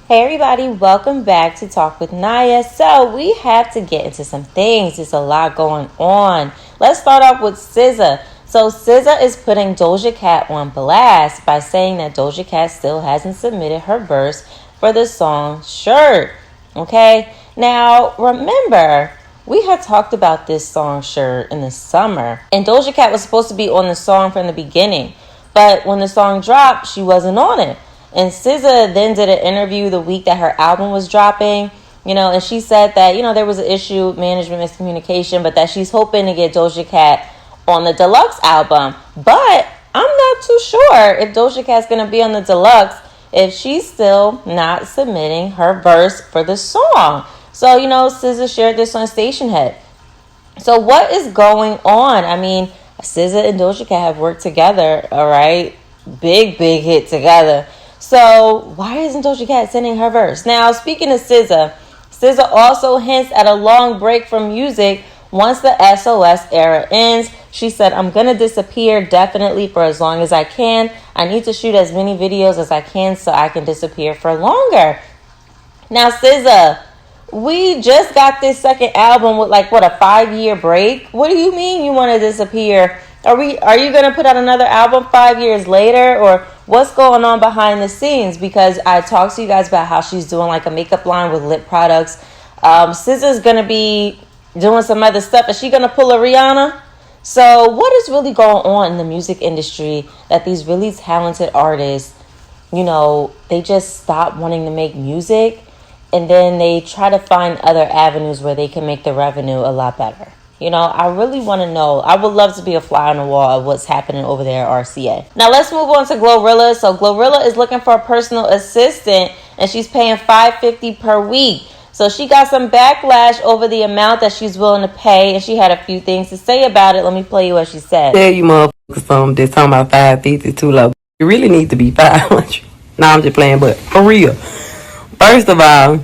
Hey everybody, welcome back to Talk With Nia. So we have to get into some things. There's a lot going on. Let's start off with SZA. So SZA is putting Doja Cat on blast by saying that Doja Cat still hasn't submitted her verse for the song Shirt. Okay, now remember, we had talked about this song Shirt in the summer, and Doja Cat was supposed to be on the song from the beginning, but when the song dropped, she wasn't on it. And SZA then did an interview the week that her album was dropping, and she said that, there was an issue, management miscommunication, but that she's hoping to get Doja Cat on the deluxe album. But I'm not too sure if Doja Cat's going to be on the deluxe if she's still not submitting her verse for the song. So, SZA shared this on Station Head. So what is going on? I mean, SZA and Doja Cat have worked together, all right? Big hit together. So why isn't Doja Cat sending her verse? Now, speaking of SZA also hints at a long break from music once the SOS era ends. She said, I'm going to disappear definitely for as long as I can. I need to shoot as many videos as I can so I can disappear for longer. Now, SZA, we just got this second album with a 5-year break. What do you mean you want to disappear? Are you going to put out another album 5 years later, or what's going on behind the scenes? Because I talked to you guys about how she's doing a makeup line with lip products. SZA's going to be doing some other stuff. Is she going to pull a Rihanna? So what is really going on in the music industry that these really talented artists, they just stop wanting to make music, and then they try to find other avenues where they can make the revenue a lot better? I really want to know. I would love to be a fly on the wall of what's happening over there at RCA. Now, let's move on to Glorilla. So, Glorilla is looking for a personal assistant, and she's paying $550 per week. So, she got some backlash over the amount that she's willing to pay, and she had a few things to say about it. Let me play you what she said. Tell you motherfuckers something that's talking about $550 too low. You really need to be $500. Nah, I'm just playing, but for real. First of all,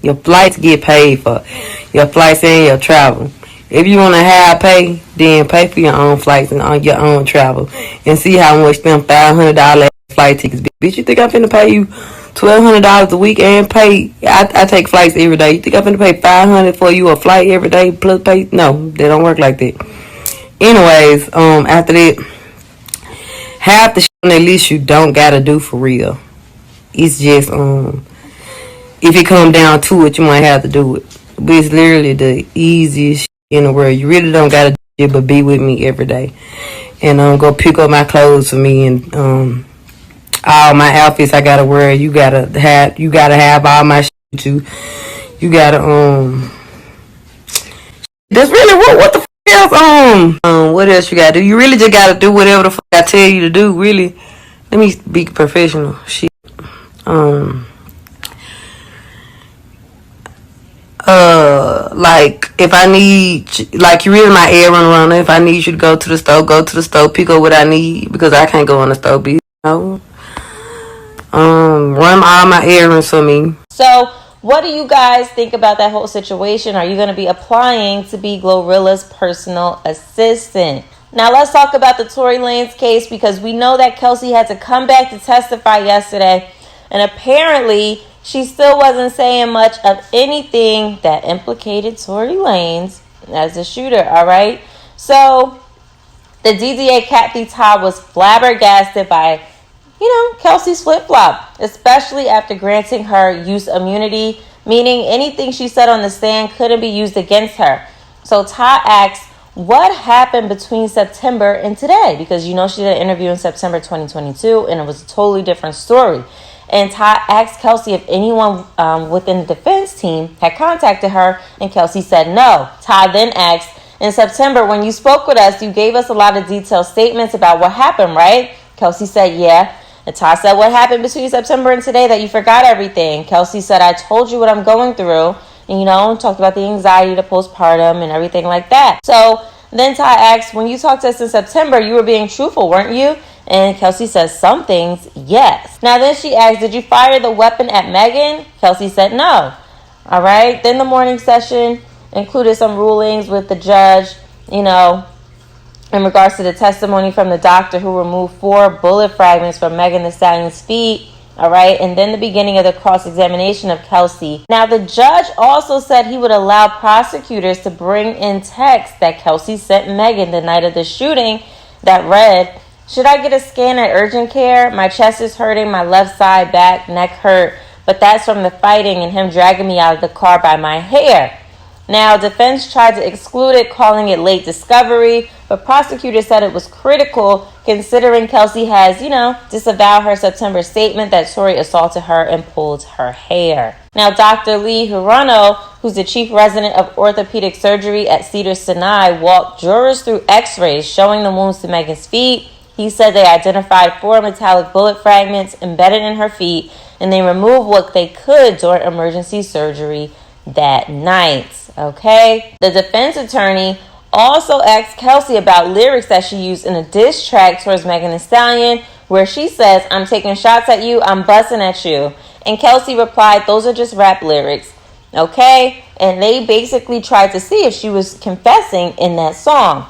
your flights get paid for. Your flights and your travel. If you want to high pay, then pay for your own flights and on your own travel. And see how much them $500 flight tickets be. Bitch, you think I'm finna pay you $1,200 a week and pay? I take flights every day. You think I'm finna pay $500 for you a flight every day plus pay? No, they don't work like that. Anyways, after that, half the shit on that list you don't gotta do for real. It's just, if it come down to it, you might have to do it. But it's literally the easiest shit in the world. You really don't gotta do it, but be with me every day. And go pick up my clothes for me, and all my outfits I gotta wear. You gotta have all my shit. You gotta that's really what the f else what else you gotta do? You really just gotta do whatever the fuck I tell you to do. Really, let me be professional. Shit. If I need, you really my errand runner. If I need you to go to the store, pick up what I need, because I can't go on the store, run all my errands for me. So what do you guys think about that whole situation? Are you going to be applying to be Glorilla's personal assistant? Now let's talk about the Tory Lanez case, because we know that Kelsey had to come back to testify yesterday, and apparently she still wasn't saying much of anything that implicated Tory Lanez as the shooter, all right? So the DDA Kathy Todd was flabbergasted by, Kelsey's flip-flop, especially after granting her use immunity, meaning anything she said on the stand couldn't be used against her. So Todd asked, what happened between September and today? Because she did an interview in September 2022, and it was a totally different story. And Todd asked Kelsey if anyone within the defense team had contacted her, and Kelsey said no. Todd then asked, in September, when you spoke with us, you gave us a lot of detailed statements about what happened, right? Kelsey said, yeah. And Todd said, what happened between September and today that you forgot everything? Kelsey said, I told you what I'm going through, and, talked about the anxiety, the postpartum, and everything like that. So then Todd asked, when you talked to us in September, you were being truthful, weren't you? And Kelsey says, some things, yes. Now then she asked, did you fire the weapon at Megan? Kelsey said no. All right. Then the morning session included some rulings with the judge, in regards to the testimony from the doctor who removed 4 bullet fragments from Megan Thee Stallion's feet All right, and then the beginning of the cross-examination of Kelsey. Now, the judge also said he would allow prosecutors to bring in texts that Kelsey sent Megan the night of the shooting that read, "Should I get a scan at urgent care? My chest is hurting, my left side, back, neck hurt, but that's from the fighting and him dragging me out of the car by my hair." Now, defense tried to exclude it, calling it late discovery, but prosecutors said it was critical considering Kelsey has, disavowed her September statement that Tory assaulted her and pulled her hair. Now, Dr. Lee Hirano, who's the chief resident of orthopedic surgery at Cedars-Sinai, walked jurors through x-rays showing the wounds to Megan's feet. He said they identified 4 metallic bullet fragments embedded in her feet, and they removed what they could during emergency surgery that night. Okay? The defense attorney also asked Kelsey about lyrics that she used in a diss track towards Megan Thee Stallion, where she says, "I'm taking shots at you, I'm busting at you." And Kelsey replied, "Those are just rap lyrics." Okay? And they basically tried to see if she was confessing in that song.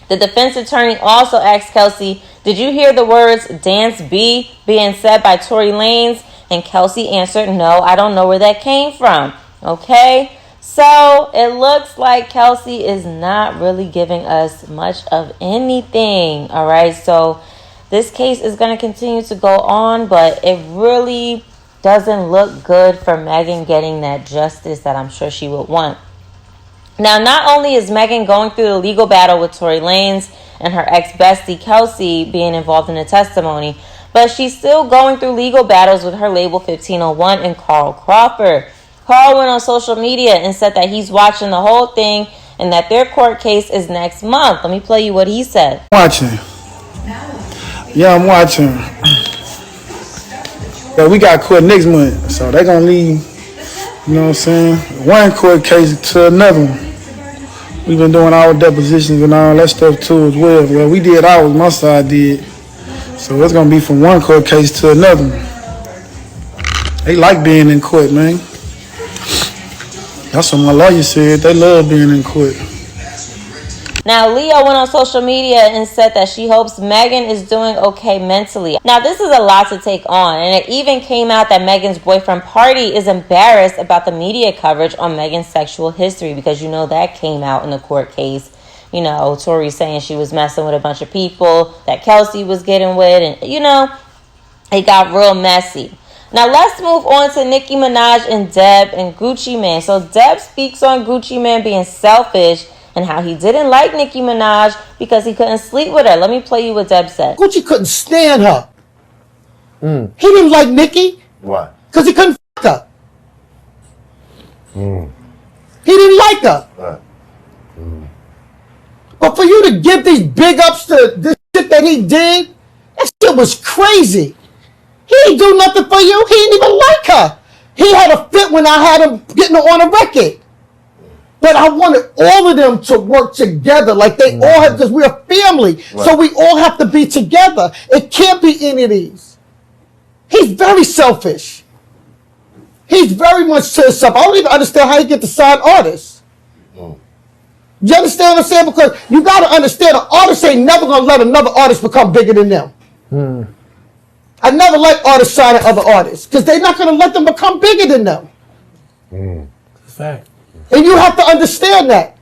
The defense attorney also asked Kelsey, "Did you hear the words Dance B being said by Tory Lanez?" And Kelsey answered, "No, I don't know where that came from." Okay? So it looks like Kelsey is not really giving us much of anything. All right. So this case is going to continue to go on, but it really doesn't look good for Megan getting that justice that I'm sure she would want. Now, not only is Megan going through the legal battle with Tory Lanez and her ex-bestie Kelsey being involved in the testimony, but she's still going through legal battles with her label 1501 and Carl Crawford. Carl went on social media and said that he's watching the whole thing and that their court case is next month. Let me play you what he said. Watching. Yeah, I'm watching. Yeah, we got court next month, so they're going to leave, you know what I'm saying, one court case to another one. We've been doing our depositions and all that stuff too as well. Well, we did ours, my side did. So it's going to be from one court case to another one. They like being in court, man. That's what my lawyer said. They love being in court. Now, Leo went on social media and said that she hopes Megan is doing okay mentally. Now, this is a lot to take on, and it even came out that Megan's boyfriend, Party, is embarrassed about the media coverage on Megan's sexual history because, that came out in the court case. Tory saying she was messing with a bunch of people that Kelsey was getting with, and, it got real messy. Now, let's move on to Nicki Minaj and Deb and Gucci Mane. So, Deb speaks on Gucci Mane being selfish and how he didn't like Nicki Minaj because he couldn't sleep with her. Let me play you what Deb said. Gucci couldn't stand her. He didn't like Nicki. Why? Because he couldn't fuck her. He didn't like her. Right. But for you to give these big ups to this shit that he did, that shit was crazy. He didn't do nothing for you. He didn't even like her. He had a fit when I had him getting her on a record. But I wanted all of them to work together like they all have, because we're a family. Right. So we all have to be together. It can't be any of these. He's very selfish. He's very much to himself. I don't even understand how you get to sign artists. You understand what I'm saying? Because you got to understand an artist ain't never going to let another artist become bigger than them. I never like artists signing other artists because they're not going to let them become bigger than them. It's a fact. And you have to understand that.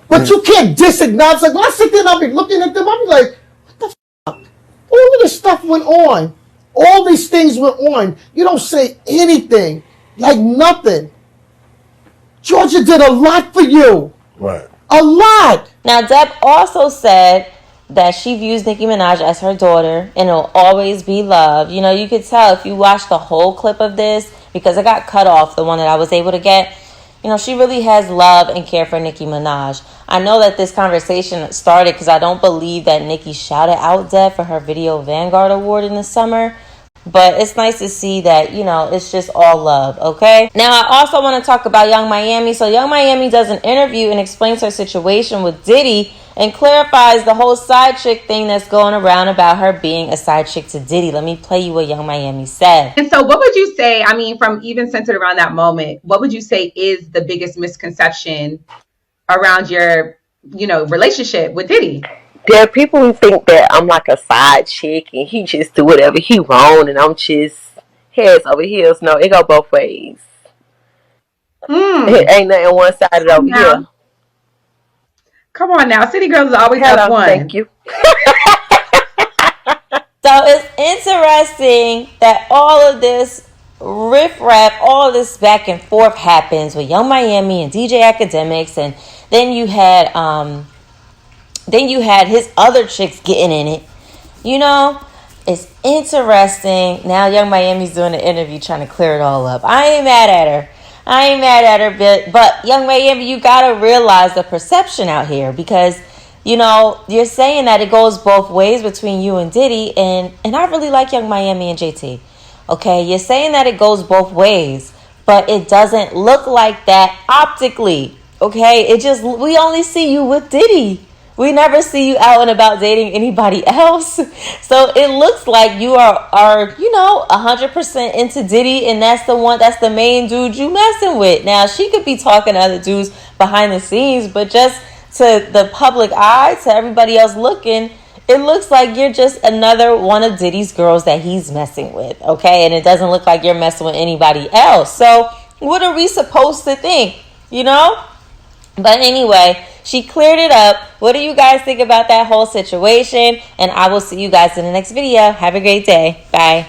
But you can't disacknowledge. Like when I sit there and I'll be looking at them, I'll be like, what the fuck? All of this stuff went on. All these things went on. You don't say anything. Like nothing. Georgia did a lot for you. Right. A lot. Now, Deb also said that she views Nicki Minaj as her daughter and it'll always be love. You could tell if you watch the whole clip of this, because I got cut off, the one that I was able to get, she really has love and care for Nicki Minaj. I know that this conversation started because I don't believe that Nicki shouted out Deb for her Video Vanguard Award in the summer. But it's nice to see that, it's just all love, okay? Now, I also want to talk about Young Miami. So Young Miami does an interview and explains her situation with Diddy and clarifies the whole side chick thing that's going around about her being a side chick to Diddy. Let me play you what Young Miami said. And so what would you say, from even centered around that moment, what would you say is the biggest misconception around your, relationship with Diddy? there are people who think that I'm like a side chick and he just do whatever he want and I'm just heads over heels. No, it go both ways. It Mm. ain't nothing one sided over Now, here. come on now. City girls is always up Hello, thank one. you. So it's interesting that all of this riff-raff, all this back and forth happens with Young Miami and DJ Academics, and then you had his other chicks getting in it. You know, it's interesting. Now Young Miami's doing an interview trying to clear it all up. I ain't mad at her, but Young Miami, you gotta realize the perception out here, because you know, you're saying that it goes both ways between you and Diddy, and I really like Young Miami and JT. Okay, you're saying that it goes both ways, but it doesn't look like that optically. Okay, we only see you with Diddy. We never see you out and about dating anybody else. So it looks like you are 100% into Diddy, and that's the main dude you messing with. Now, she could be talking to other dudes behind the scenes, but just to the public eye, to everybody else looking, it looks like you're just another one of Diddy's girls that he's messing with, okay? And it doesn't look like you're messing with anybody else. So what are we supposed to think, you know? But anyway, she cleared it up. What do you guys think about that whole situation? And I will see you guys in the next video. Have a great day. Bye.